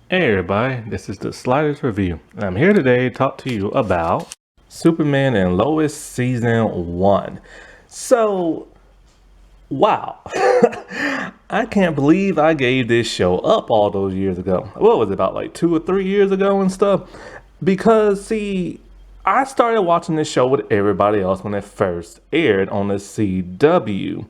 Hey everybody, this is the Sliders Review, and I'm here today to talk to you about Superman and Lois Season 1. So, wow. I can't believe I gave this show up all those years ago. What was it, about like 2 or 3 years ago and stuff? Because, see, I started watching this show with everybody else when it first aired on the CW.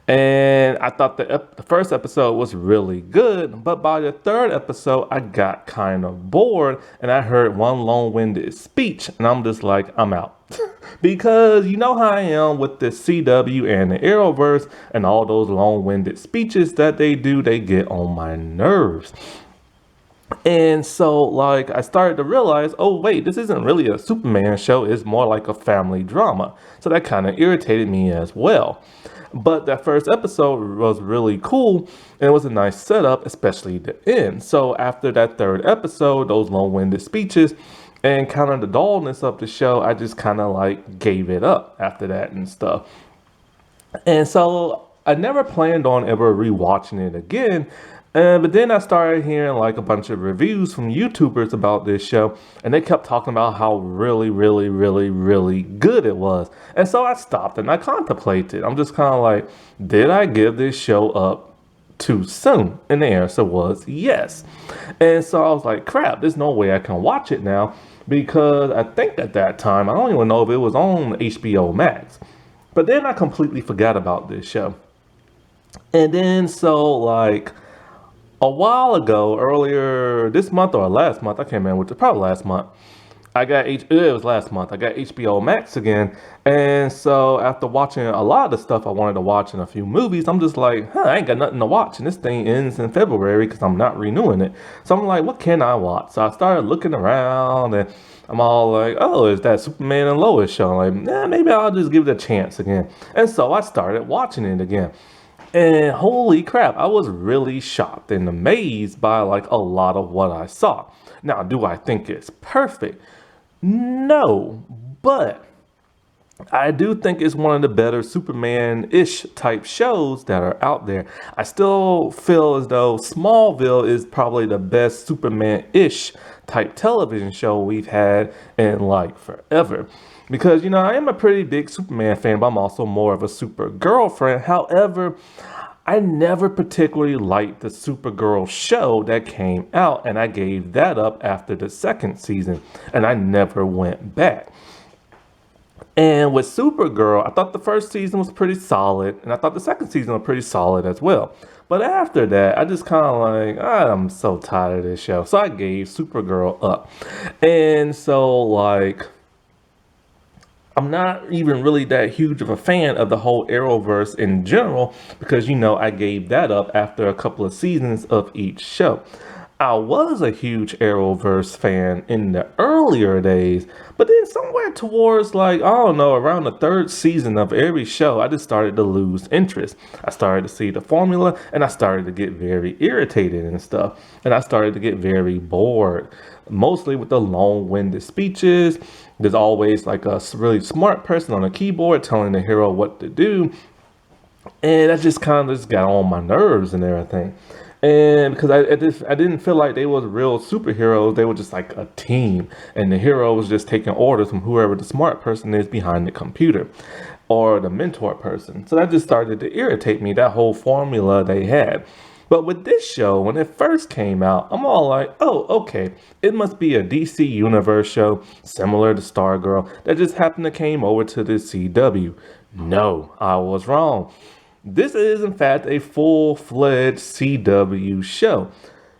And I thought the first episode was really good, but by the third episode, I got kind of bored and I heard one long-winded speech, and I'm just like, I'm out. Because you know how I am with the CW and the Arrowverse and all those long-winded speeches that they do, they get on my nerves. And so, like, I started to realize, oh, wait, this isn't really a Superman show. It's more like a family drama. So that kind of irritated me as well. But that first episode was really cool, and it was a nice setup, especially the end. So after that third episode, those long-winded speeches, and kind of the dullness of the show, I just kind of like gave it up after that and stuff. And so I never planned on ever rewatching it again. But then I started hearing like a bunch of reviews from YouTubers about this show, and they kept talking about how really, really, really, really good it was. And so I stopped and I contemplated. I'm just kind of like, did I give this show up too soon? And the answer was yes. And so I was like, crap, there's no way I can watch it now, because I think at that time, I don't even know if it was on HBO Max. But then I completely forgot about this show. And then so like a while ago, earlier this month or last month, I can't remember, which probably last month, it was last month, I got HBO Max again. And so after watching a lot of the stuff I wanted to watch in a few movies, I'm just like, I ain't got nothing to watch. And this thing ends in February because I'm not renewing it. So I'm like, what can I watch? So I started looking around and I'm all like, oh, is that Superman and Lois show? I'm like, maybe I'll just give it a chance again. And so I started watching it again. And holy crap, I was really shocked and amazed by like a lot of what I saw. Now, do I think it's perfect? No, but I do think it's one of the better Superman-ish type shows that are out there. I still feel as though Smallville is probably the best Superman-ish type television show we've had in like forever. Because, I am a pretty big Superman fan, but I'm also more of a Supergirl fan. However, I never particularly liked the Supergirl show that came out, and I gave that up after the second season, and I never went back. And with Supergirl, I thought the first season was pretty solid, and I thought the second season was pretty solid as well. But after that, I just kind of like, I'm so tired of this show. So I gave Supergirl up. And so, like, I'm not even really that huge of a fan of the whole Arrowverse in general because, I gave that up after a couple of seasons of each show. I was a huge Arrowverse fan in the earlier days, but then somewhere towards like, I don't know, around the third season of every show, I just started to lose interest. I started to see the formula and I started to get very irritated and stuff. And I started to get very bored, mostly with the long-winded speeches. There's always like a really smart person on a keyboard telling the hero what to do. And that just kind of just got on my nerves and everything. And because I didn't feel like they was real superheroes, they were just like a team, and the hero was just taking orders from whoever the smart person is behind the computer, or the mentor person. So that just started to irritate me, that whole formula they had. But with this show, when it first came out, I'm all like, oh, okay, it must be a DC Universe show similar to Stargirl that just happened to came over to the CW. No, I was wrong. This is, in fact, a full-fledged CW show.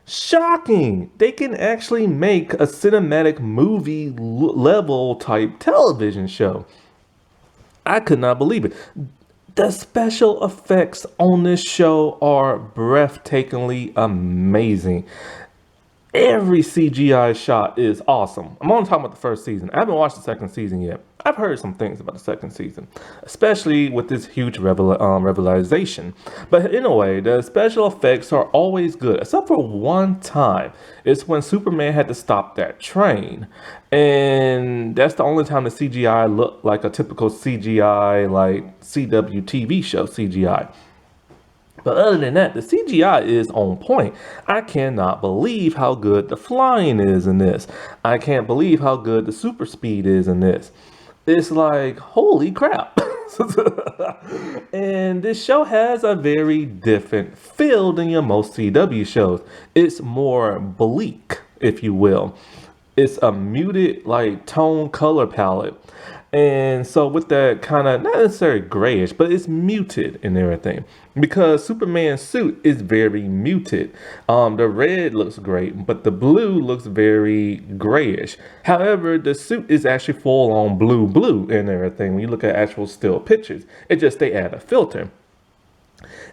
Shocking! They can actually make a cinematic movie level type television show. I could not believe it. The special effects on this show are breathtakingly amazing. Every CGI shot is awesome. I'm only talking about the first season. I haven't watched the second season yet. I've heard some things about the second season, especially with this huge revelation. But anyway, the special effects are always good, except for one time. It's when Superman had to stop that train. And that's the only time the CGI looked like a typical CGI, like CW TV show CGI. But other than that, the CGI is on point. I cannot believe how good the flying is in this. I can't believe how good the super speed is in this. It's like, holy crap. And this show has a very different feel than your most CW shows. It's more bleak, if you will. It's a muted like tone color palette. And so with that kind of not necessarily grayish, but it's muted and everything. Because Superman's suit is very muted. The red looks great, but the blue looks very grayish. However, the suit is actually full on blue and everything. When you look at actual still pictures, it just they add a filter.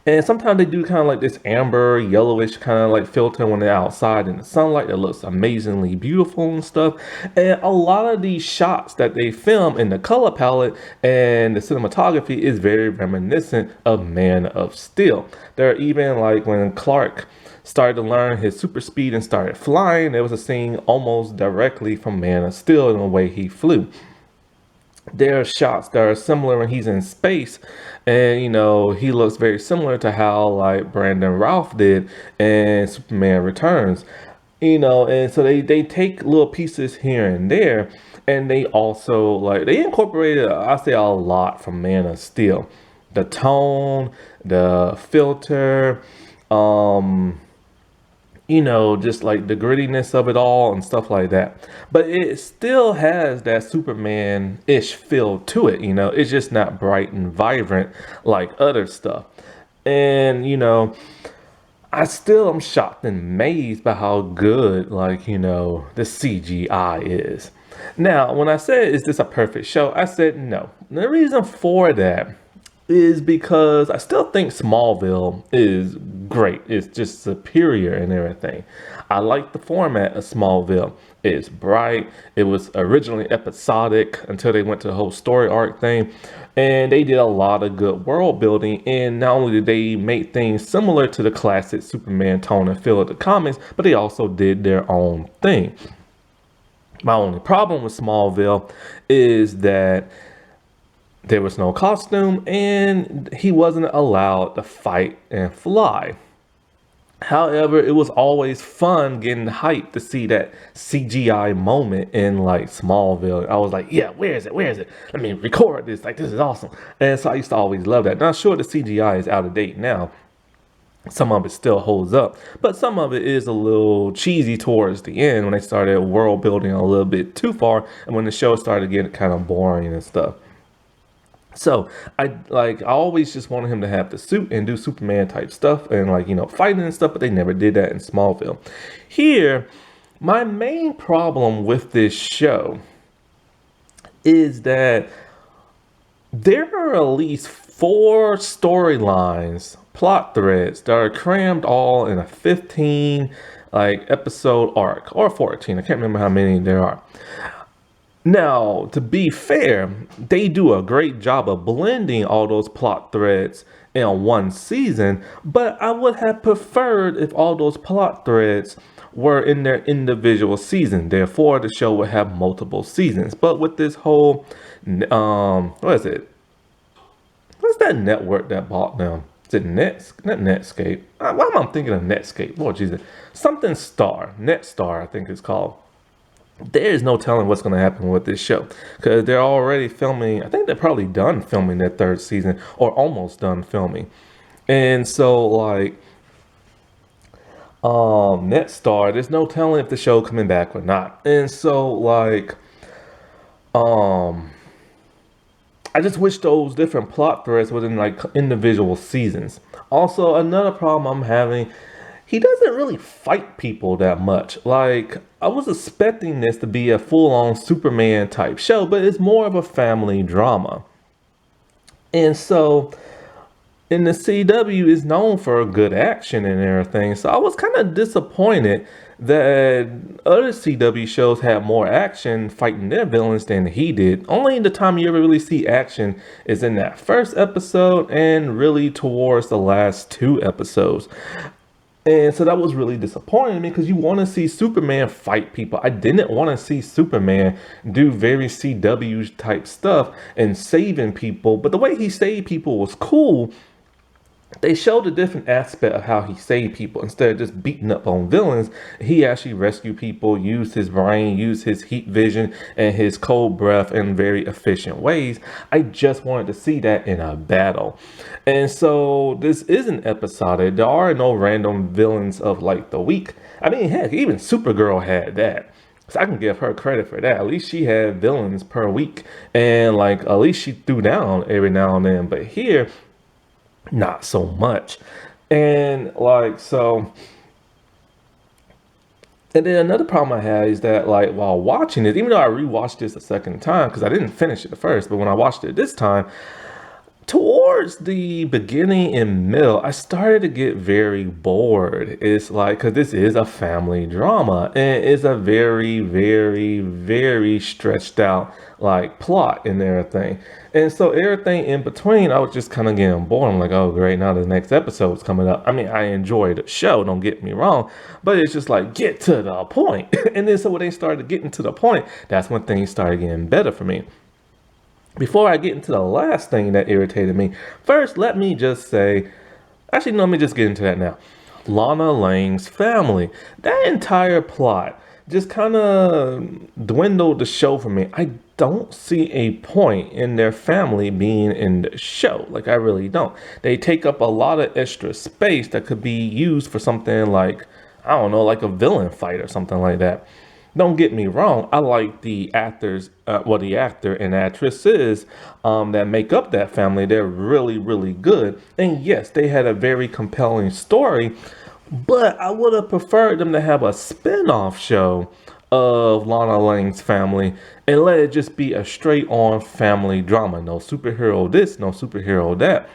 And sometimes they do kind of like this amber, yellowish kind of like filter when they're outside in the sunlight that looks amazingly beautiful and stuff. And a lot of these shots that they film in the color palette and the cinematography is very reminiscent of Man of Steel. There are even like when Clark started to learn his super speed and started flying, there was a scene almost directly from Man of Steel in the way he flew. There are shots that are similar when he's in space, and he looks very similar to how like Brandon Routh did in Superman Returns. And so they take little pieces here and there, and they also like they incorporated I say a lot from Man of Steel. The tone, the filter, just like the grittiness of it all and stuff like that. But it still has that Superman-ish feel to it, it's just not bright and vibrant like other stuff. And, I still am shocked and amazed by how good, the CGI is. Now, when I said, is this a perfect show? I said no. The reason for that is because I still think Smallville is great. It's just superior and everything. I like the format of Smallville. It's bright. It was originally episodic until they went to the whole story arc thing. And they did a lot of good world building. And not only did they make things similar to the classic Superman tone and feel of the comics, but they also did their own thing. My only problem with Smallville is that there was no costume and he wasn't allowed to fight and fly. However, it was always fun getting hyped to see that CGI moment in like Smallville. I was like, yeah, where is it? Where is it? Let me record this. Like, this is awesome. And so I used to always love that. Now, sure, the CGI is out of date now. Some of it still holds up, but some of it is a little cheesy towards the end when they started world building a little bit too far and when the show started getting kind of boring and stuff. So I always just wanted him to have the suit and do Superman type stuff and fighting and stuff, but they never did that in Smallville. Here, my main problem with this show is that there are at least 4 storylines, plot threads that are crammed all in a 15 episode arc, or 14. I can't remember how many there are. Now, to be fair, they do a great job of blending all those plot threads in one season, but I would have preferred if all those plot threads were in their individual season. Therefore, the show would have multiple seasons. But with this whole, what is it? What's that network that bought them? Is it not Netscape? Why am I thinking of Netscape? Lord Jesus. Something Star. Netstar, I think it's called. There is no telling what's going to happen with this show because they're already filming. I think they're probably done filming their 3rd season or almost done filming. And so Netstar, there's no telling if the show coming back or not. And so I just wish those different plot threads were in individual seasons. Also, another problem I'm having, he doesn't really fight people that much. I was expecting this to be a full-on Superman type show, but it's more of a family drama. And so, in the CW is known for good action and everything. So I was kind of disappointed that other CW shows had more action fighting their villains than he did. Only the time you ever really see action is in that 1st episode and really towards the last 2 episodes. And so that was really disappointing to me because you want to see Superman fight people. I didn't want to see Superman do very CW type stuff and saving people. But the way he saved people was cool they showed a different aspect of how he saved people. Instead of just beating up on villains, he actually rescued people, used his brain, used his heat vision and his cold breath in very efficient ways. I just wanted to see that in a battle. And so this isn't episodic. There are no random villains of like the week. I mean, heck, even Supergirl had that. So I can give her credit for that. At least she had villains per week. And like, at least she threw down every now and then. But here, not so much. And like, so, and then another problem I had is that like while watching it, even though I rewatched this a second time, because I didn't finish it at first, but when I watched it this time, towards the beginning and middle, I started to get very bored. It's like, because this is a family drama and it's a very, very, very stretched out like plot and everything. And so everything in between, I was just kind of getting bored. I'm like, oh, great. Now the next episode's coming up. I mean, I enjoy the show, don't get me wrong, but it's just like, get to the point. And then so when they started getting to the point, that's when things started getting better for me. Before I get into the last thing that irritated me, first, let me just say, actually, no, let me just get into that now. Lana Lang's family. That entire plot just kind of dwindled the show for me. I don't see a point in their family being in the show. Like, I really don't. They take up a lot of extra space that could be used for something like, I don't know, like a villain fight or something like that. Don't get me wrong, I like the actors, the actor and actresses that make up that family. They're really, really good. And yes, they had a very compelling story, but I would have preferred them to have a spin-off show of Lana Lang's family and let it just be a straight-on family drama. No superhero this, no superhero that.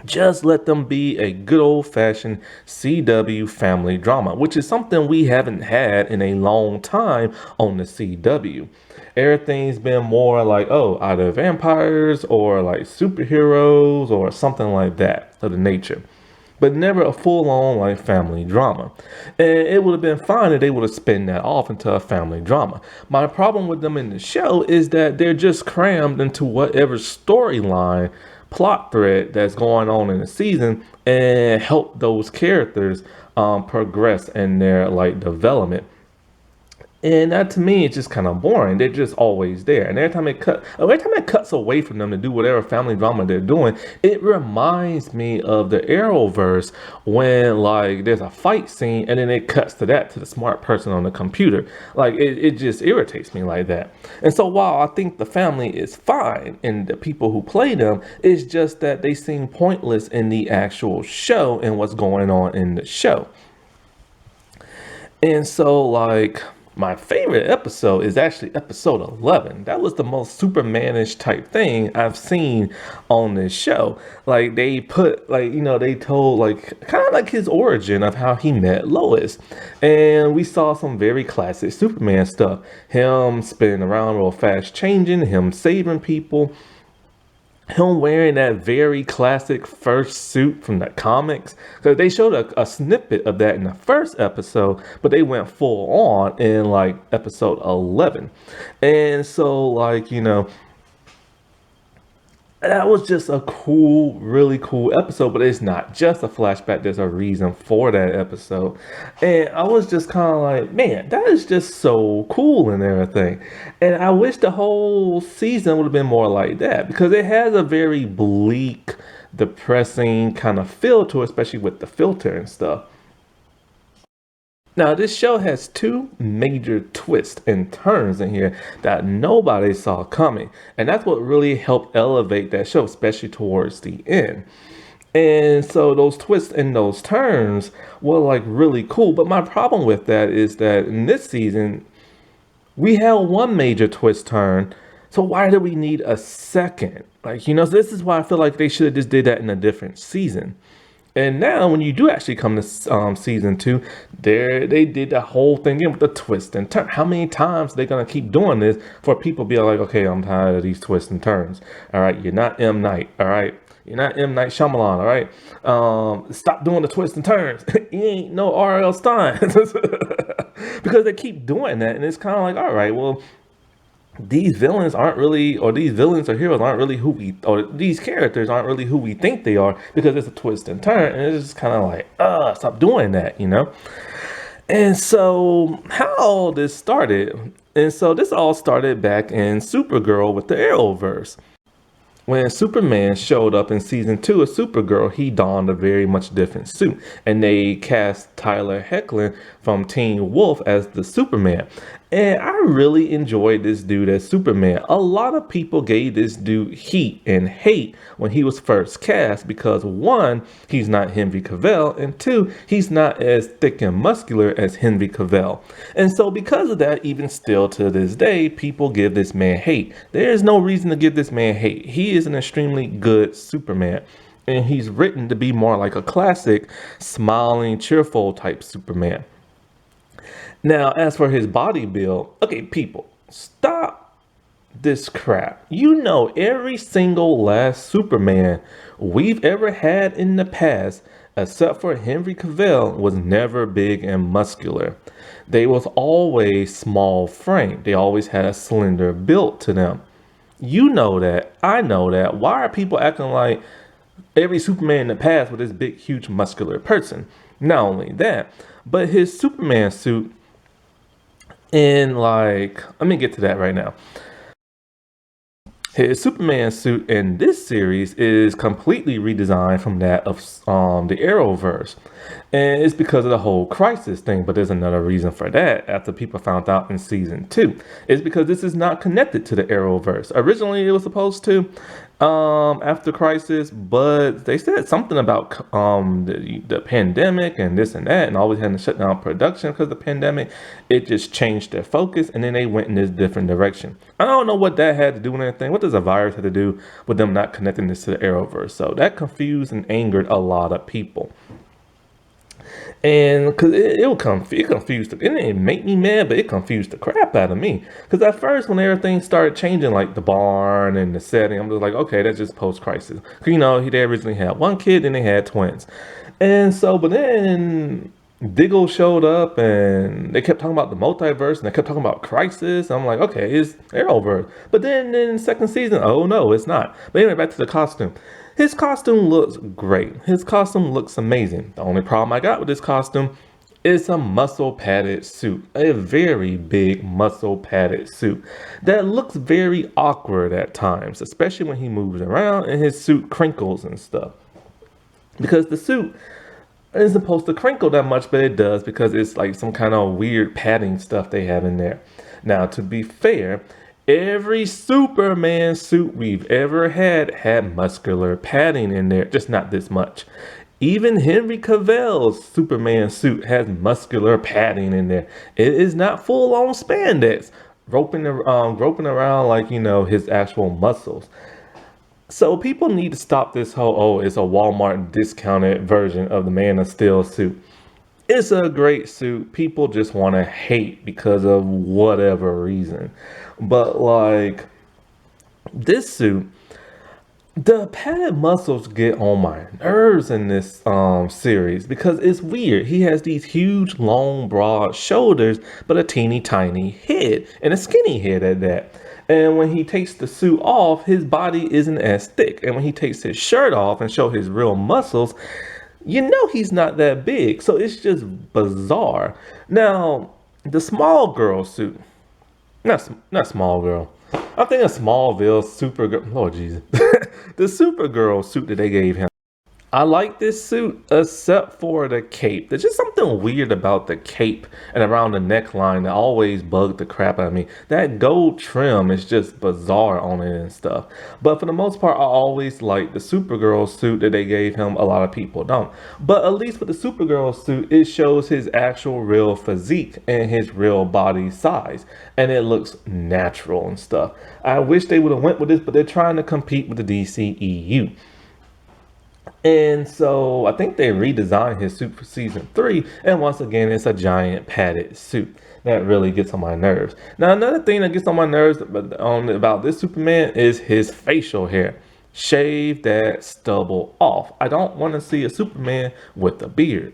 Just let them be a good old-fashioned CW family drama, which is something we haven't had in a long time on the CW. Everything's been more like, oh, either vampires or like superheroes or something like that of the nature, but never a full-on like family drama. And it would have been fine if they would have spun that off into a family drama. My problem with them in the show is that they're just crammed into whatever storyline plot thread that's going on in the season and help those characters progress in their like development. And that to me is just kind of boring. They're just always there. And every time it cuts away from them to do whatever family drama they're doing, it reminds me of the Arrowverse when like there's a fight scene and then it cuts to that to the smart person on the computer. Like it just irritates me like that. And so while I think the family is fine and the people who play them, it's just that they seem pointless in the actual show and what's going on in the show. And so like, my favorite episode is actually episode 11. That was the most Superman-ish type thing I've seen on this show. Like they put like, you know, they told like kind of like his origin of how he met Lois. And we saw some very classic Superman stuff. Him spinning around real fast, changing, him saving people. Him wearing that very classic first suit from the comics. Because they showed a snippet of that in the first episode, but they went full on in like episode 11. And so like, you know, that was just a cool, really cool episode, but it's not just a flashback. There's a reason for that episode. And I was just kind of like, man, that is just so cool and everything. And I wish the whole season would have been more like that because it has a very bleak, depressing kind of feel to it, especially with the filter and stuff. Now, this show has two major twists and turns in here that nobody saw coming. And that's what really helped elevate that show, especially towards the end. And so those twists and those turns were like really cool. But my problem with that is that in this season, we had one major twist turn. So why do we need a second? Like, you know, this is why I feel like they should have just did that in a different season. And now when you do actually come to season 2, they did the whole thing again with the twist and turn. How many times are they going to keep doing this for people to be like, okay, I'm tired of these twists and turns. All right, you're not M. Night. All right. You're not M. Night Shyamalan. All right. Stop doing the twists and turns. You ain't no R.L. Stein. Because they keep doing that. And it's kind of like, all right, well, these villains aren't really, or these villains or heroes aren't really who we, or these characters aren't really who we think they are, because it's a twist and turn, and it's just kind of like, stop doing that, you know? And so, how all this started, and so this all started back in Supergirl with the Arrowverse. When Superman showed up in season 2 of Supergirl, he donned a very much different suit, and they cast Tyler Hoechlin from Teen Wolf as the Superman. And I really enjoyed this dude as Superman. A lot of people gave this dude heat and hate when he was first cast because, one, he's not Henry Cavill, and two, he's not as thick and muscular as Henry Cavill. And so because of that, even still to this day, people give this man hate. There is no reason to give this man hate. He is an extremely good Superman, and he's written to be more like a classic, smiling, cheerful type Superman. Now, as for his body build, okay, people, stop this crap. You know, every single last Superman we've ever had in the past, except for Henry Cavill, was never big and muscular. They was always small frame. They always had a slender build to them. You know that. I know that. Why are people acting like every Superman in the past was this big, huge, muscular person? Not only that, but his Superman suit in, like, let me get to that right now. His Superman suit in this series is completely redesigned from that of the Arrowverse. And it's because of the whole crisis thing, but there's another reason for that after people found out in season 2. It's because this is not connected to the Arrowverse. Originally it was supposed to after crisis, but they said something about the pandemic and this and that, and always having to shut down production because of the pandemic. It just changed their focus, and then they went in this different direction. I don't know what that had to do with anything. What does a virus have to do with them not connecting this to the Arrowverse? So that confused and angered a lot of people. And because it confused, it didn't make me mad, but it confused the crap out of me. Because at first, when everything started changing, like the barn and the setting, I'm just like, okay, that's just post-crisis. You know, they originally had one kid, then they had twins. And so, but then Diggle showed up and they kept talking about the multiverse and they kept talking about crisis. I'm like, okay, it's Arrowverse. But then in second season, oh no, it's not. But anyway, back to the costume. His costume looks great. His costume looks amazing. The only problem I got with this costume is a muscle padded suit. A very big muscle padded suit that looks very awkward at times, especially when he moves around and his suit crinkles and stuff. Because the suit isn't supposed to crinkle that much, but it does because it's like some kind of weird padding stuff they have in there. Now, to be fair, every Superman suit we've ever had muscular padding in there, just not this much. Even Henry Cavill's Superman suit has muscular padding in there. It is not full-on spandex, groping around like, you know, his actual muscles. So people need to stop this whole, oh, it's a Walmart discounted version of the Man of Steel suit. It's a great suit. People just want to hate because of whatever reason. But like this suit, the padded muscles get on my nerves in this series because it's weird. He has these huge, long, broad shoulders, but a teeny tiny head, and a skinny head at that. And when he takes the suit off, his body isn't as thick. And when he takes his shirt off and show his real muscles, you know he's not that big. So it's just bizarre. Now, the small girl suit, not small girl. I'm thinking Smallville, Supergirl. Lord Jesus. The Supergirl suit that they gave him. I like this suit except for the cape. There's just something weird about the cape and around the neckline that always bugged the crap out of me. That gold trim is just bizarre on it and stuff. But for the most part, I always like the Supergirl suit that they gave him. A lot of people don't. But at least with the Supergirl suit, it shows his actual real physique and his real body size. And it looks natural and stuff. I wish they would have went with this, but they're trying to compete with the DCEU. And so I think they redesigned his suit for season 3. And once again, it's a giant padded suit. That really gets on my nerves. Now, another thing that gets on my nerves about this Superman is his facial hair. Shave that stubble off. I don't want to see a Superman with a beard.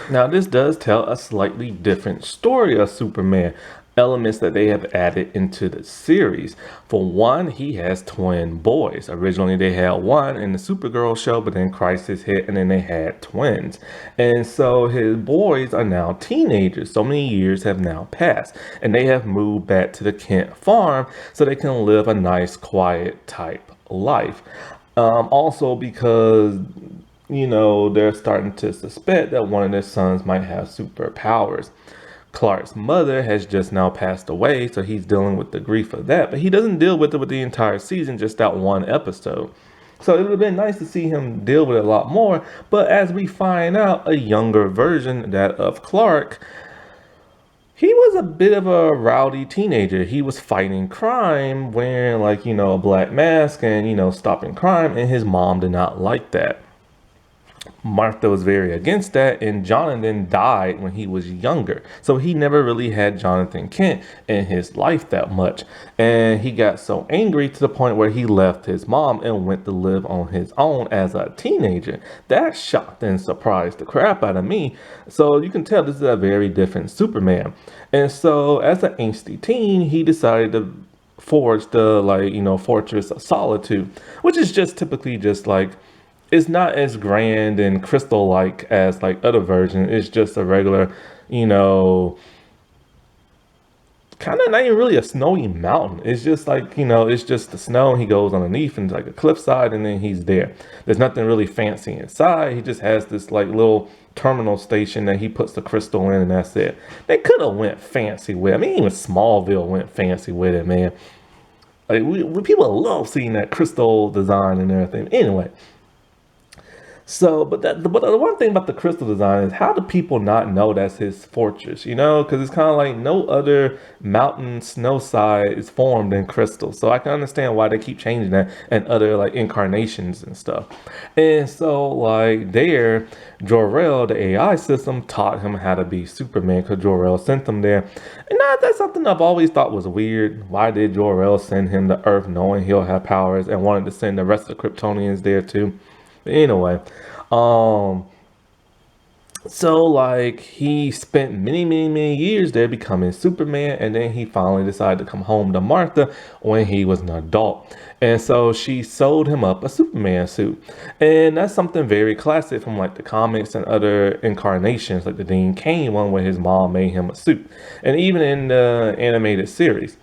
Now, this does tell a slightly different story of Superman. elements that they have added into the series. For one, he has twin boys. Originally, they had one in the Supergirl show, but then Crisis hit, and then they had twins. And so his boys are now teenagers. So many years have now passed, and they have moved back to the Kent farm so they can live a nice, quiet type life. Also, because they're starting to suspect that one of their sons might have superpowers. Clark's mother has just now passed away, so he's dealing with the grief of that, but he doesn't deal with it with the entire season, just that one episode. So it would have been nice to see him deal with it a lot more, but as we find out, a younger version, that of Clark, he was a bit of a rowdy teenager. He was fighting crime, wearing a black mask and, stopping crime, and his mom did not like that. Martha was very against that, and Jonathan died when he was younger. So he never really had Jonathan Kent in his life that much. And he got so angry to the point where he left his mom and went to live on his own as a teenager. That shocked and surprised the crap out of me. So you can tell this is a very different Superman. And so as an angsty teen, he decided to forge the Fortress of Solitude, which is just typically just it's not as grand and crystal-like as other versions. It's just a regular, kind of not even really a snowy mountain. It's just it's just the snow. He goes underneath and a cliffside, and then he's there. There's nothing really fancy inside. He just has this little terminal station that he puts the crystal in, and that's it. They could have went fancy with it. I mean, even Smallville went fancy with it, man. People love seeing that crystal design and everything. Anyway. So, but the one thing about the crystal design is, how do people not know that's his fortress? Because it's kind of like no other mountain snow side is formed in crystal. So I can understand why they keep changing that and other incarnations and stuff. And so there, jor-el, the AI system, taught him how to be Superman because Jor-el sent him there. And that's something I've always thought was weird. Why did Jor-el send him to Earth knowing he'll have powers, and wanted to send the rest of the Kryptonians there too? Anyway, so he spent many years there becoming Superman, and then he finally decided to come home to Martha when he was an adult. And so she sewed him up a Superman suit. And that's something very classic from the comics and other incarnations, like the Dean Cain one where his mom made him a suit. And even in the animated series.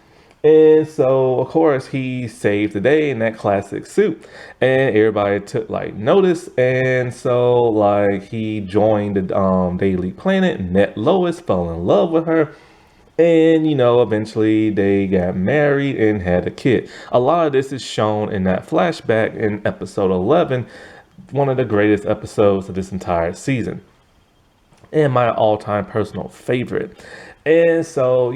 And so, of course, he saved the day in that classic suit, and everybody took notice. And so he joined the Daily Planet, met Lois, fell in love with her, and eventually they got married and had a kid. A lot of this is shown in that flashback in episode 11, one of the greatest episodes of this entire season, and my all-time personal favorite. And so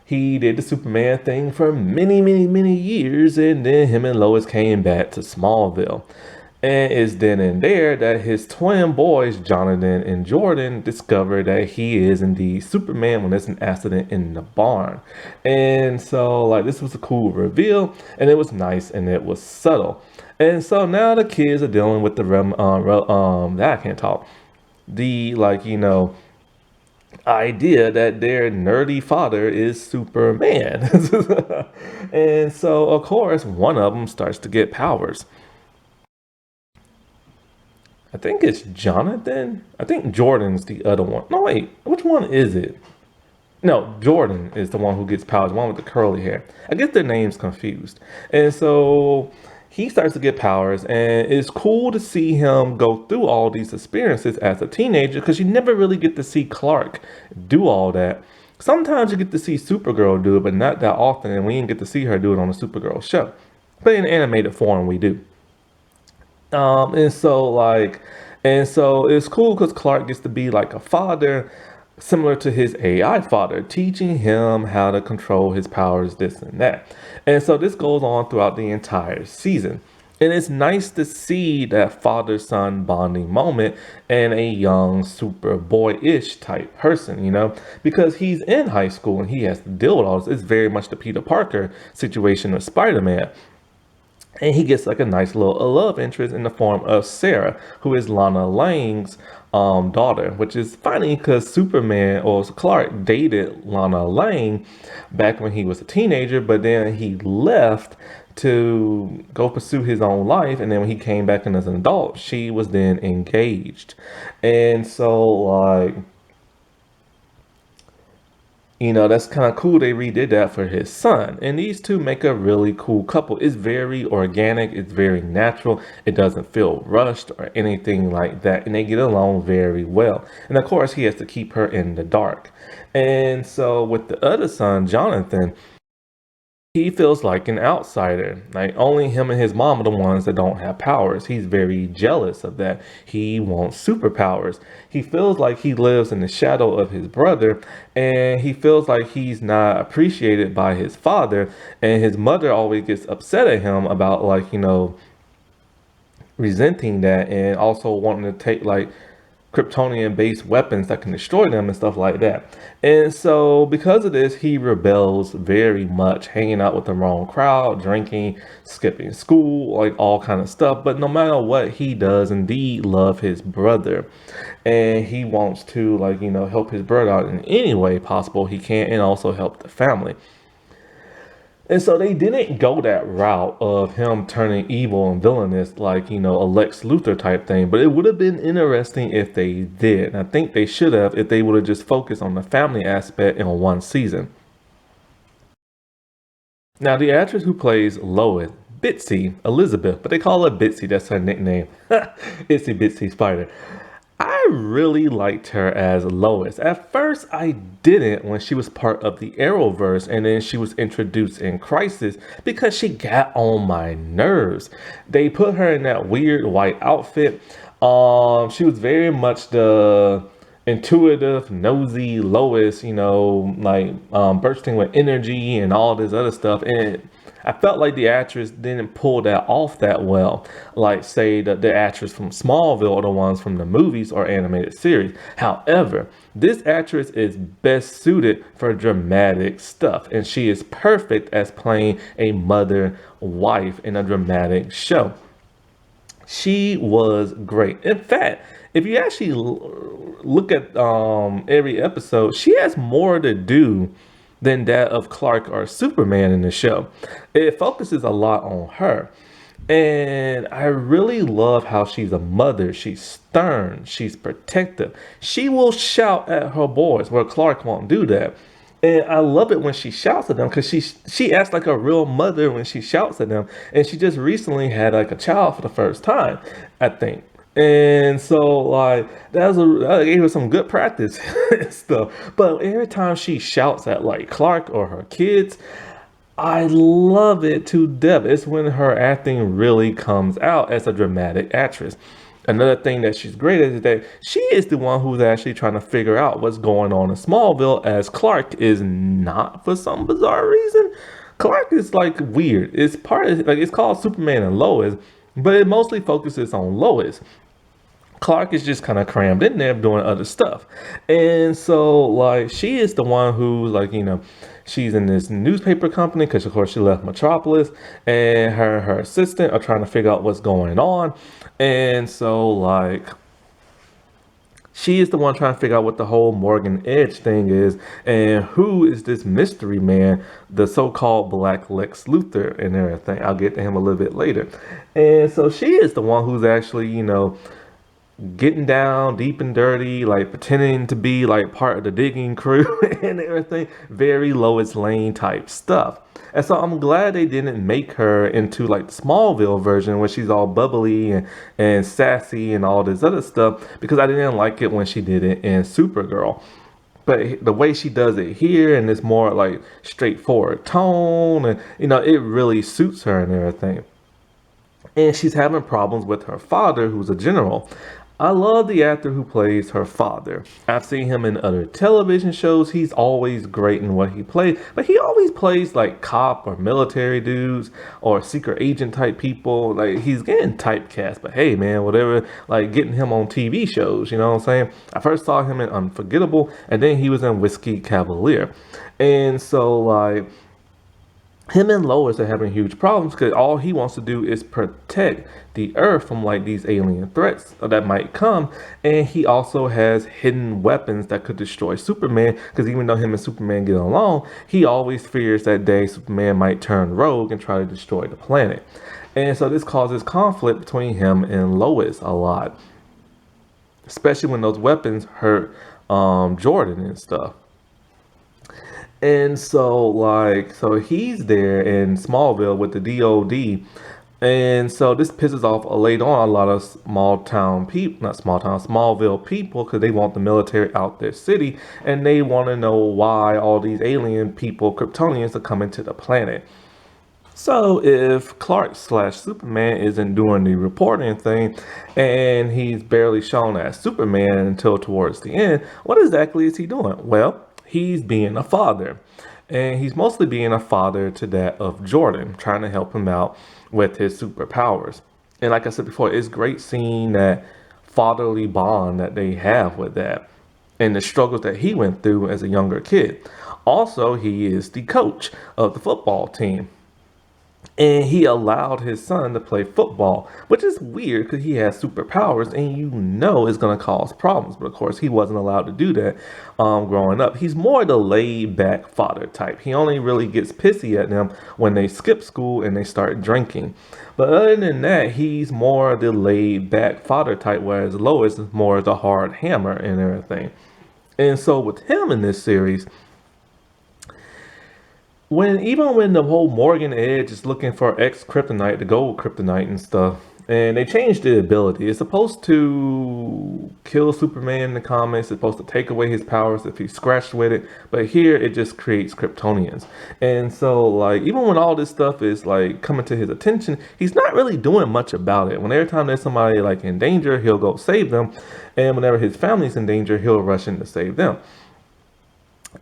he did the Superman thing for many years, and then him and Lois came back to Smallville. And it's then and there that his twin boys, Jonathan and Jordan, discover that he is indeed Superman when there's an accident in the barn. And so this was a cool reveal, and it was nice, and it was subtle. And so now the kids are dealing with the idea that their nerdy father is Superman. And so, of course, one of them starts to get powers. I think it's Jonathan. I think Jordan's the other one. No, wait, which one is it? No, Jordan is the one who gets powers, the one with the curly hair. I get their names confused. And so he starts to get powers, and it's cool to see him go through all these experiences as a teenager, because you never really get to see Clark do all that. Sometimes you get to see Supergirl do it, but not that often, and we didn't get to see her do it on the Supergirl show. But in animated form, we do. And so it's cool because Clark gets to be a father, similar to his AI father, teaching him how to control his powers, this and that. And so this goes on throughout the entire season. And it's nice to see that father-son bonding moment in a young, super boy-ish type person, because he's in high school and he has to deal with all this. It's very much the Peter Parker situation of Spider-Man. And he gets like a nice little love interest in the form of Sarah, who is Lana Lang's daughter, which is funny because Superman or Clark dated Lana Lang back when he was a teenager, but then he left to go pursue his own life. And then when he came back in as an adult, she was then engaged. And so, like, that's kind of cool. They redid that for his son. And these two make a really cool couple. It's very organic. It's very natural. It doesn't feel rushed or anything like that. And they get along very well. And of course, he has to keep her in the dark. And so with the other son, Jonathan, he feels like an outsider. Like only him and his mom are the ones that don't have powers. He's very jealous of that. He wants superpowers. He feels like he lives in the shadow of his brother, and he feels like he's not appreciated by his father. And his mother always gets upset at him about, like, resenting that, and also wanting to take like Kryptonian based weapons that can destroy them and stuff like that. And so because of this, he rebels very much, hanging out with the wrong crowd, drinking, skipping school, like all kind of stuff. But no matter what, he does indeed love his brother, and he wants to, like, help his brother out in any way possible he can, and also help the family. And so they didn't go that route of him turning evil and villainous, like, a Lex Luthor type thing. But it would have been interesting if they did. I think they should have, if they would have just focused on the family aspect in one season. Now, the actress who plays Lois, Bitsy Elizabeth, but they call her Bitsy, that's her nickname. Itsy Bitsy Spider. I really liked her as Lois. At first, I didn't when she was part of the Arrowverse, and then she was introduced in Crisis because she got on my nerves. They put her in that weird white outfit. She was very much the intuitive, nosy Lois, bursting with energy and all this other stuff. And I felt like the actress didn't pull that off that well, like say the actress from Smallville or the ones from the movies or animated series. However, this actress is best suited for dramatic stuff, and she is perfect as playing a mother wife in a dramatic show. She was great. In fact, if you actually look at every episode, she has more to do than that of Clark or Superman in the show. It focuses a lot on her. And I really love how she's a mother. She's stern. She's protective. She will shout at her boys, where Clark won't do that. And I love it when she shouts at them, because she acts like a real mother when she shouts at them. And she just recently had like a child for the first time, I think. And so, like, that gave her some good practice and stuff. But every time she shouts at like Clark or her kids, I love it to death. It's when her acting really comes out as a dramatic actress. Another thing that she's great at is that she is the one who's actually trying to figure out what's going on in Smallville, as Clark is not, for some bizarre reason. Clark is like weird. It's part of, like, it's called Superman and Lois, but it mostly focuses on Lois. Clark is just kind of crammed in there doing other stuff. And so, like, she is the one who's like, she's in this newspaper company because, of course, she left Metropolis, and her assistant are trying to figure out what's going on. And so, like, she is the one trying to figure out what the whole Morgan Edge thing is, and who is this mystery man, the so-called Black Lex Luthor and everything. I'll get to him a little bit later. And so she is the one who's actually, getting down deep and dirty, like pretending to be like part of the digging crew and everything. Very Lois Lane type stuff. And so I'm glad they didn't make her into like the Smallville version where she's all bubbly and sassy and all this other stuff, because I didn't like it when she did it in Supergirl. But the way she does it here, and this more like straightforward tone, and it really suits her and everything. And she's having problems with her father, who's a general. I love the actor who plays her father. I've seen him in other television shows. He's always great in what he plays, but he always plays like cop or military dudes or secret agent type people. Like, he's getting typecast, but hey man, whatever, like getting him on TV shows, you know what I'm saying? I first saw him in Unforgettable, and then he was in Whiskey Cavalier. And so, like, him and Lois are having huge problems because all he wants to do is protect the Earth from like these alien threats that might come. And he also has hidden weapons that could destroy Superman, because even though him and Superman get along, he always fears that day Superman might turn rogue and try to destroy the planet. And so this causes conflict between him and Lois a lot, especially when those weapons hurt Jordan and stuff. And so he's there in Smallville with the DOD. And so this pisses off later on a lot of small town people, not small town, Smallville people, because they want the military out their city, and they want to know why all these alien people, Kryptonians, are coming to the planet. So if Clark slash Superman isn't doing the reporting thing, and he's barely shown as Superman until towards the end, what exactly is he doing? Well, he's being a father. And he's mostly being a father to that of Jordan, trying to help him out with his superpowers. And like I said before, it's great seeing that fatherly bond that they have with that, and the struggles that he went through as a younger kid. Also, he is the coach of the football team, and he allowed his son to play football, which is weird because he has superpowers and you know it's going to cause problems. But of course, he wasn't allowed to do that growing up. He's more the laid back father type. He only really gets pissy at them when they skip school and they start drinking. But other than that, he's more the laid back father type, whereas Lois is more the hard hammer and everything. And so with him in this series, when the whole Morgan Edge is looking for X Kryptonite, the gold Kryptonite and stuff, and they changed the ability. It's supposed to kill Superman in the comics. It's supposed to take away his powers if he's scratched with it. But here it just creates Kryptonians. And so like even when all this stuff is like coming to his attention, he's not really doing much about it. When every time there's somebody like in danger, he'll go save them. And whenever his family's in danger, he'll rush in to save them.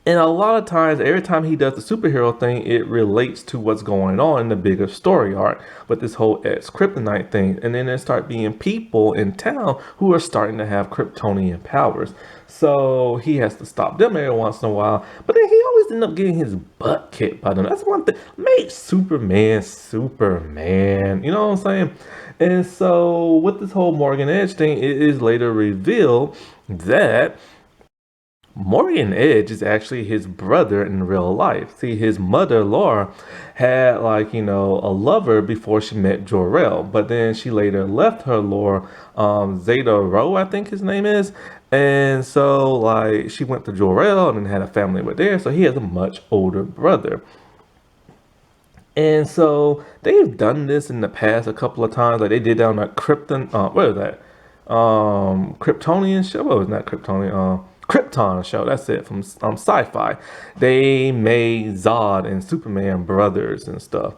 And a lot of times, every time he does the superhero thing, it relates to what's going on in the bigger story arc with this whole X Kryptonite thing. And then there start being people in town who are starting to have Kryptonian powers. So he has to stop them every once in a while. But then he always ends up getting his butt kicked by them. That's one thing. Make Superman Superman. You know what I'm saying? And so with this whole Morgan Edge thing, it is later revealed that Morgan Edge is actually his brother in real life. See, his mother, Laura, had like, a lover before she met jor-el, but then she later left her lore, Zeta-Rho, I think his name is. And so like she went to jor-el and then had a family with there. So he has a much older brother. And so they've done this in the past a couple of times. Like they did down that what is that? Kryptonian show? What was that Kryptonian? Krypton show, that's it, from sci-fi. They made Zod and Superman brothers and stuff.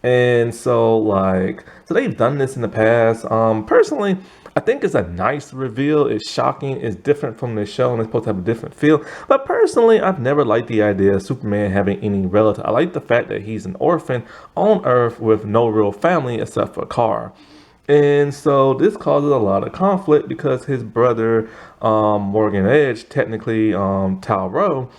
And so they've done this in the past. Personally, I think it's a nice reveal. It's shocking. It's different from the show and it's supposed to have a different feel. But personally, I've never liked the idea of Superman having any relative. I like the fact that he's an orphan on Earth with no real family except for Kal. And so this causes a lot of conflict because his brother, Morgan Edge, technically Tal-Rho,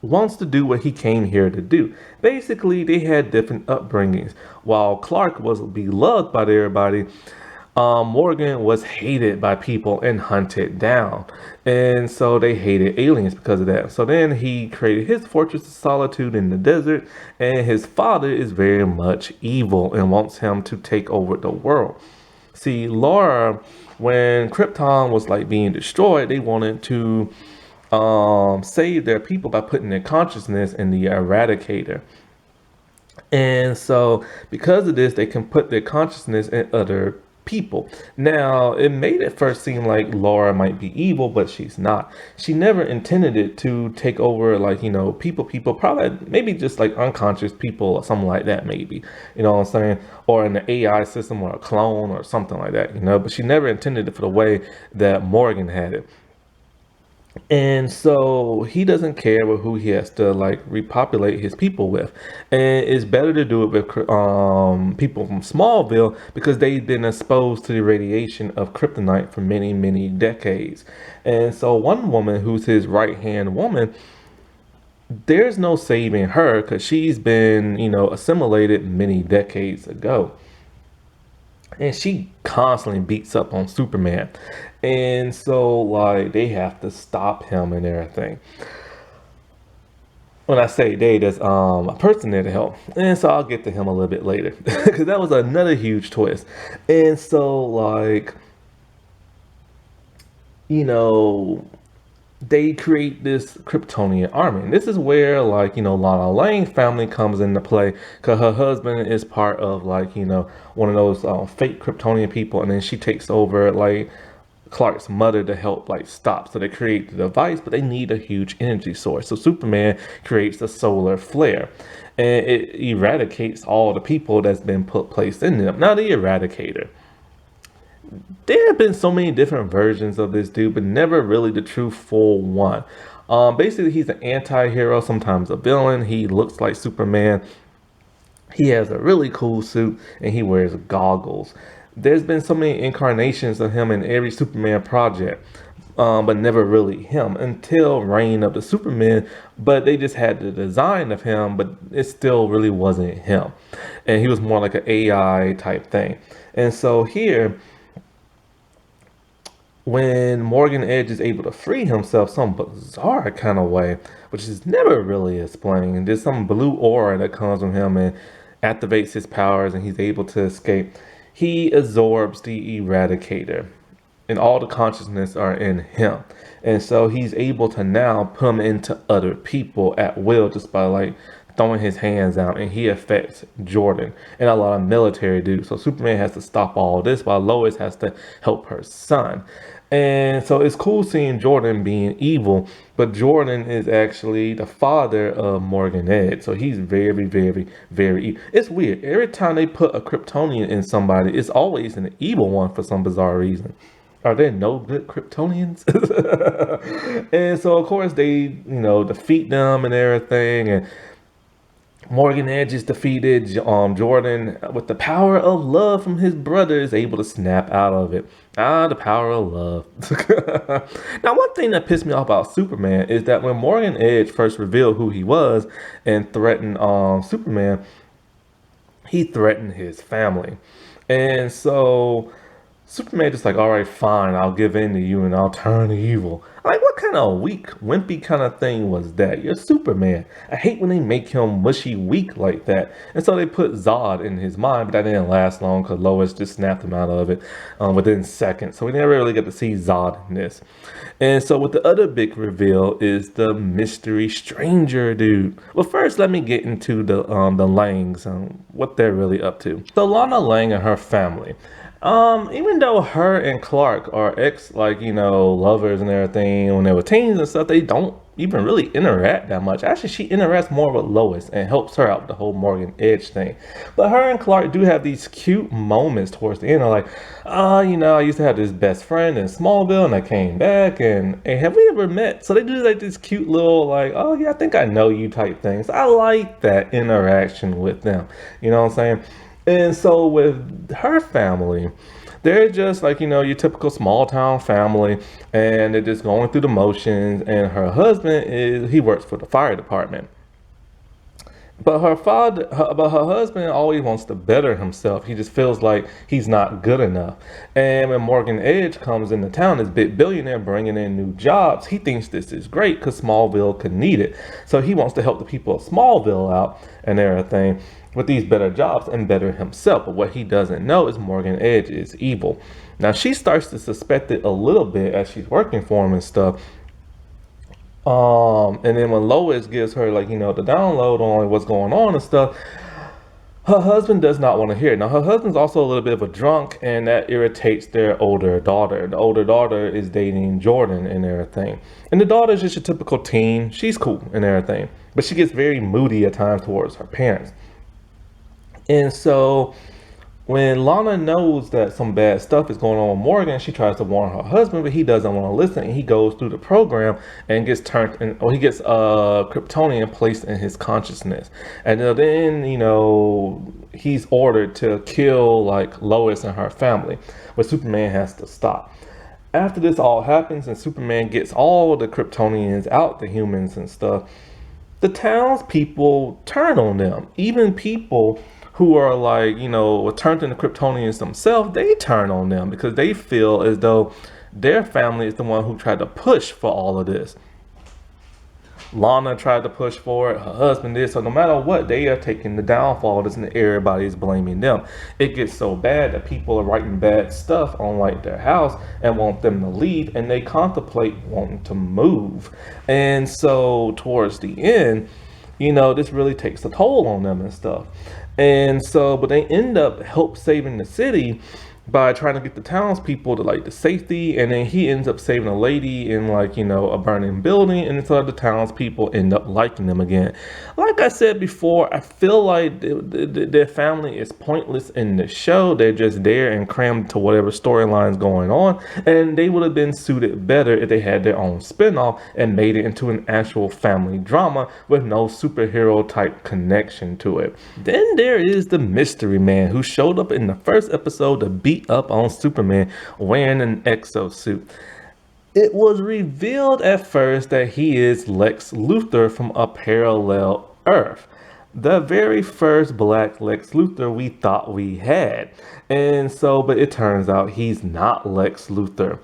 wants to do what he came here to do. Basically, they had different upbringings. While Clark was beloved by everybody, Morgan was hated by people and hunted down. And so they hated aliens because of that. So then he created his Fortress of Solitude in the desert. And his father is very much evil and wants him to take over the world. See, Laura, when Krypton was like being destroyed, they wanted to save their people by putting their consciousness in the Eradicator. And so because of this, they can put their consciousness in other people. Now, it made it first seem like Laura might be evil, but she's not. She never intended it to take over, like, people, probably maybe just like unconscious people or something like that, maybe, you know what I'm saying? Or in the AI system or a clone or something like that, but she never intended it for the way that Morgan had it. And so he doesn't care with who he has to like repopulate his people with. And it's better to do it with people from Smallville because they've been exposed to the radiation of kryptonite for many, many decades. And so one woman who's his right hand woman there's no saving her because she's been, assimilated many decades ago. And she constantly beats up on Superman. And so, like, they have to stop him and everything. When I say they, there's a person there to help. And so I'll get to him a little bit later. Because that was another huge twist. And so, like, you know, they create this Kryptonian army. And this is where, like, Lana Lang's family comes into play because her husband is part of, like, one of those fake Kryptonian people. And then she takes over, like, Clark's mother to help, like, stop. So they create the device, but they need a huge energy source. So Superman creates the solar flare. And it eradicates all the people that's been placed in them. Now, the Eradicator, there have been so many different versions of this dude, but never really the true full one. Basically, he's an anti-hero, sometimes a villain. He looks like Superman. He has a really cool suit, and he wears goggles. There's been so many incarnations of him in every Superman project, but never really him until Reign of the Superman. But they just had the design of him, but it still really wasn't him. And he was more like an AI type thing. And so here, when Morgan Edge is able to free himself some bizarre kind of way, which is never really explained. There's some blue aura that comes from him and activates his powers, and he's able to escape. He absorbs the Eradicator, and all the consciousness are in him. And so he's able to now put him into other people at will just by, like, throwing his hands out, and he affects Jordan and a lot of military dudes. So Superman has to stop all this while Lois has to help her son. And so it's cool seeing Jordan being evil, but Jordan is actually the father of Morgan Edge. So he's very, very, very evil. It's weird. Every time they put a Kryptonian in somebody, it's always an evil one for some bizarre reason. Are there no good Kryptonians? And so, of course, they, defeat them and everything. And Morgan Edge is defeated. Jordan, with the power of love from his brother, is able to snap out of it. The power of love. Now, one thing that pissed me off about Superman is that when Morgan Edge first revealed who he was and threatened Superman, he threatened his family. And so Superman just like, all right, fine, I'll give in to you and I'll turn evil. Like, what kind of weak, wimpy kind of thing was that? You're Superman. I hate when they make him mushy weak like that. And so they put Zod in his mind, but that didn't last long because Lois just snapped him out of it within seconds. So we never really get to see Zod in this. And so with the other big reveal is the mystery stranger dude. Well, first, let me get into the Langs and what they're really up to. So Lana Lang and her family. Even though her and Clark are lovers and everything, when they were teens and stuff, they don't even really interact that much. Actually, she interacts more with Lois and helps her out with the whole Morgan Edge thing. But her and Clark do have these cute moments towards the end. Like, I used to have this best friend in Smallville and I came back and hey, have we ever met? So they do like this cute little like, oh yeah, I think I know you type things. I like that interaction with them. You know what I'm saying? And so with her family, they're just like, your typical small town family, and they're just going through the motions. And her husband he works for the fire department. But her husband always wants to better himself. He just feels like he's not good enough. And when Morgan Edge comes into town, this big billionaire bringing in new jobs, he thinks this is great because Smallville could need it. So he wants to help the people of Smallville out and everything with these better jobs and better himself. But what he doesn't know is Morgan Edge is evil. Now she starts to suspect it a little bit as she's working for him and stuff. And then when Lois gives her the download on what's going on and stuff, her husband does not want to hear it. Now her husband's also a little bit of a drunk, and that irritates their older daughter. The older daughter is dating Jordan and everything. And the daughter's just a typical teen. She's cool and everything, but she gets very moody at times towards her parents. And so when Lana knows that some bad stuff is going on with Morgan, she tries to warn her husband, but he doesn't want to listen. And he goes through the program and gets he gets Kryptonian placed in his consciousness. And then, he's ordered to kill Lois and her family, but Superman has to stop. After this all happens and Superman gets all the Kryptonians out, the humans and stuff, the townspeople turn on them. Even people who are like, turned into Kryptonians themselves, they turn on them because they feel as though their family is the one who tried to push for all of this. Lana tried to push for it, her husband did, so no matter what, they are taking the downfall of this and everybody's blaming them. It gets so bad that people are writing bad stuff on like their house and want them to leave, and they contemplate wanting to move. And so towards the end, this really takes a toll on them and stuff. And so, but they end up help saving the city by trying to get the townspeople to like the safety, and then he ends up saving a lady in like a burning building, and so the townspeople end up liking them again. Like I said before, I feel like their family is pointless in the show. They're just there and crammed to whatever storyline's going on, and they would have been suited better if they had their own spin-off and made it into an actual family drama with no superhero type connection to it. Then there is the mystery man who showed up in the first episode to beat up on Superman wearing an exosuit. It was revealed at first that he is Lex Luthor from a parallel Earth. The very first black Lex Luthor we thought we had. And so, but it turns out he's not Lex Luthor.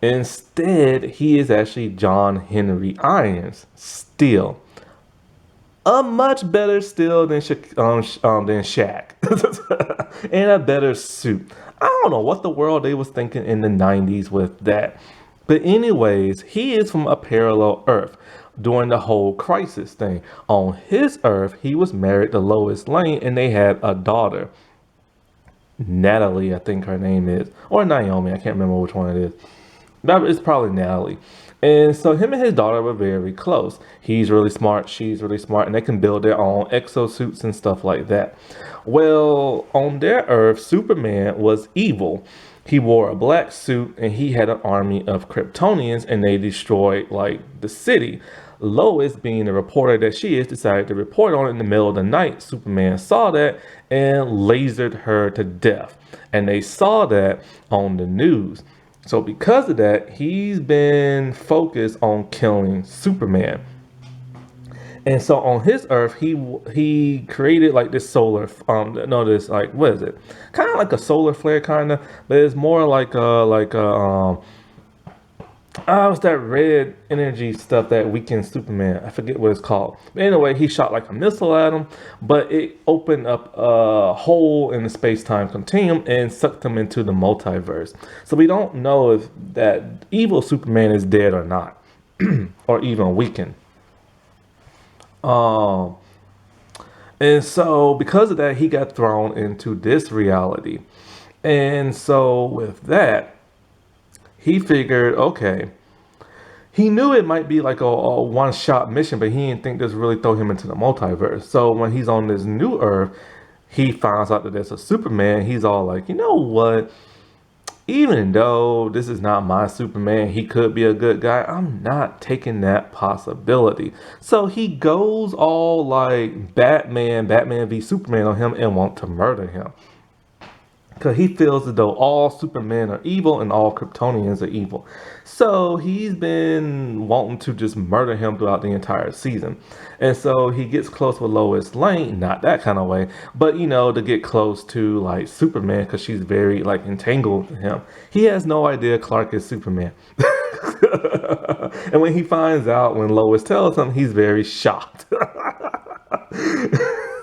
Instead, he is actually John Henry Irons. Still. A much better still than Shaq. And a better suit. I don't know what the world they was thinking in the 90s with that. But anyways, he is from a parallel Earth during the whole crisis thing. On his Earth, he was married to Lois Lane and they had a daughter. Natalie, I think her name is. Or Naomi, I can't remember which one it is. It's probably Natalie. And so him and his daughter were very close. He's really smart, she's really smart, and they can build their own exosuits and stuff like that. Well, on their Earth, Superman was evil. He wore a black suit and he had an army of Kryptonians, and they destroyed like the city. Lois, being the reporter that she is, decided to report on it in the middle of the night. Superman saw that and lasered her to death. And they saw that on the news. So because of that, he's been focused on killing Superman. And so on his Earth, he created like this solar, what is it? Kind of like a solar flare, kind of, but it's more like what's that red energy stuff that weakens Superman? I forget what it's called. But anyway, he shot like a missile at him, but it opened up a hole in the space-time continuum and sucked him into the multiverse. So we don't know if that evil Superman is dead or not, or even weakened. And so because of that, he got thrown into this reality. And so with that, he figured, okay, he knew it might be like a one-shot mission, but he didn't think this really throw him into the multiverse. So when he's on this new Earth, he finds out that there's a Superman. He's all like, you know what? Even though this is not my Superman, he could be a good guy. I'm not taking that possibility. So he goes all like Batman v Superman on him and want to murder him. Because he feels as though all Supermen are evil and all Kryptonians are evil. So he's been wanting to just murder him throughout the entire season. And so he gets close with Lois Lane, not that kind of way, but to get close to like Superman because she's very like entangled with him. He has no idea Clark is Superman. And when he finds out, when Lois tells him, he's very shocked.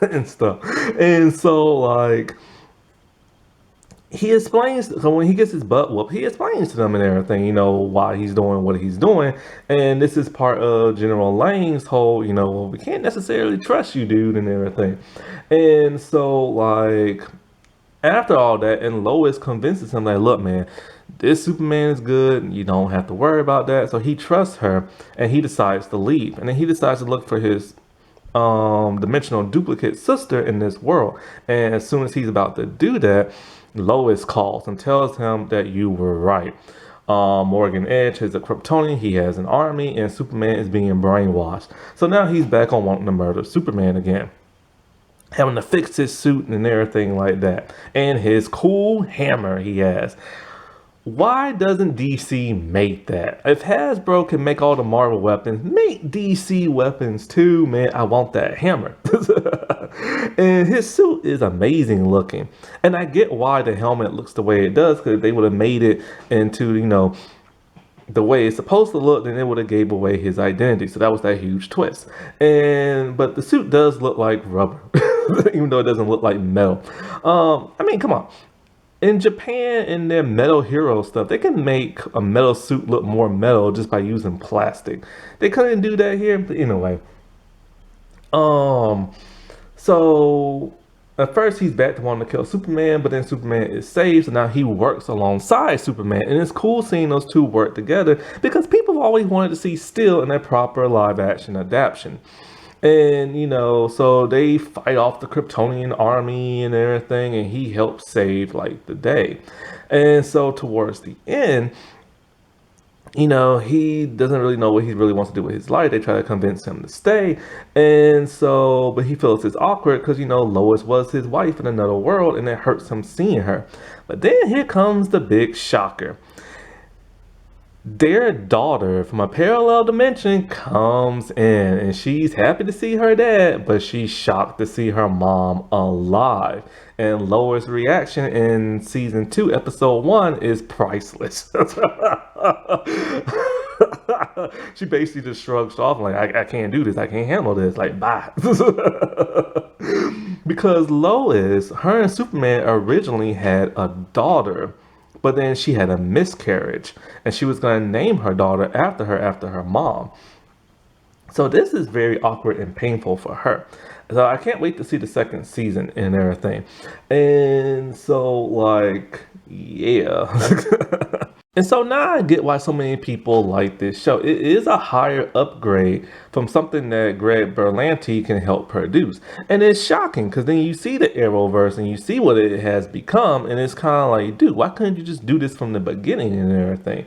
And stuff. And so like, he explains, so when he gets his butt whooped, he explains to them and everything, why he's doing what he's doing. And this is part of General Lane's whole, well, we can't necessarily trust you, dude, and everything. And so, like, after all that, and Lois convinces him, like, look, man, this Superman is good. You don't have to worry about that. So he trusts her, and he decides to leave. And then he decides to look for his dimensional duplicate sister in this world. And as soon as he's about to do that, Lois calls and tells him that you were right. Morgan Edge is a Kryptonian. He has an army, and Superman is being brainwashed. So now he's back on wanting to murder Superman again, having to fix his suit and everything like that, and his cool hammer he has. Why doesn't DC make that? If Hasbro can make all the Marvel weapons, make DC weapons too, man. I want that hammer. And his suit is amazing looking. And I get why the helmet looks the way it does, because they would have made it into, the way it's supposed to look, then it would have gave away his identity. So that was that huge twist. But the suit does look like rubber, even though it doesn't look like metal. I mean, come on. In Japan, in their metal hero stuff, they can make a metal suit look more metal just by using plastic. They couldn't do that here, but anyway. So at first he's back to wanting to kill Superman, but then Superman is saved, so now he works alongside Superman. And it's cool seeing those two work together because people have always wanted to see Steel in a proper live action adaptation. And so they fight off the Kryptonian army and everything, and he helps save like the day. And so towards the end, he doesn't really know what he really wants to do with his life. They try to convince him to stay. And so, but he feels it's awkward because, Lois was his wife in another world and it hurts him seeing her. But then here comes the big shocker. Their daughter from a parallel dimension comes in and she's happy to see her dad, but she's shocked to see her mom alive. And Lois' reaction in season 2, episode 1 is priceless. She basically just shrugs off like, I can't do this. I can't handle this. Like, bye. Because Lois, her and Superman originally had a daughter, but then she had a miscarriage and she was going to name her daughter after her mom. So this is very awkward and painful for her. So I can't wait to see the second season and everything. And so like, yeah. And so now I get why so many people like this show. It is a higher upgrade from something that Greg Berlanti can help produce. And it's shocking because then you see the Arrowverse and you see what it has become. And it's kind of like, dude, why couldn't you just do this from the beginning and everything?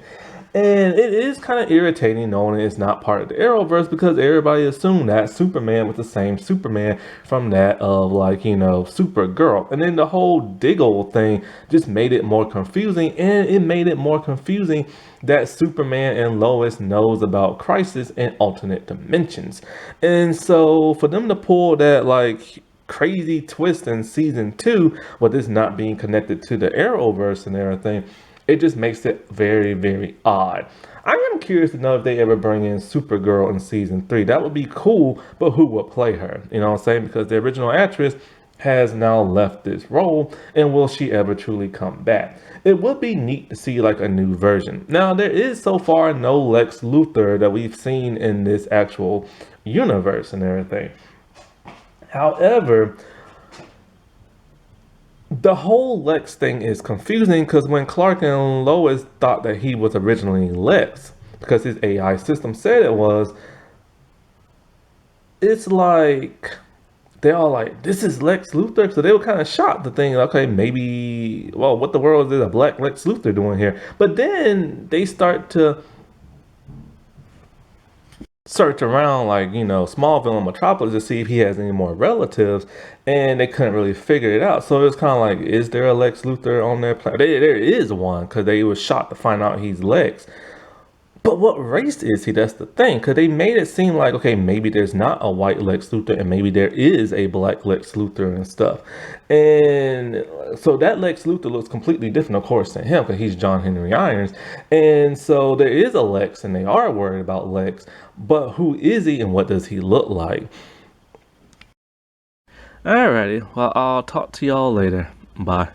And it is kind of irritating knowing it's not part of the Arrowverse because everybody assumed that Superman was the same Superman from that of like, Supergirl. And then the whole Diggle thing just made it more confusing, and it made it more confusing that Superman and Lois knows about Crisis and alternate dimensions. And so for them to pull that like crazy twist in season 2 with this not being connected to the Arrowverse and everything, it just makes it very, very odd. I am curious to know if they ever bring in Supergirl in season 3. That would be cool, but who would play her? You know what I'm saying? Because the original actress has now left this role, and will she ever truly come back? It would be neat to see like a new version. Now, there is so far no Lex Luthor that we've seen in this actual universe and everything. However, the whole Lex thing is confusing because when Clark and Lois thought that he was originally Lex, because his AI system said it was, it's like, they're all like, this is Lex Luthor? So they were kind of shocked to think, okay, maybe, well, what the world is a black Lex Luthor doing here? But then they start to search around like, Smallville and Metropolis to see if he has any more relatives, and they couldn't really figure it out. So it's kind of like, is there a Lex Luthor on their planet? There is one, because they were shocked to find out he's Lex. But what race is he? That's the thing, because they made it seem like, okay, maybe there's not a white Lex Luthor and maybe there is a black Lex Luthor and stuff. And so that Lex Luthor looks completely different, of course, than him, because he's John Henry Irons. And so there is a Lex and they are worried about Lex, but who is he and what does he look like? Alrighty, well, I'll talk to y'all later. Bye.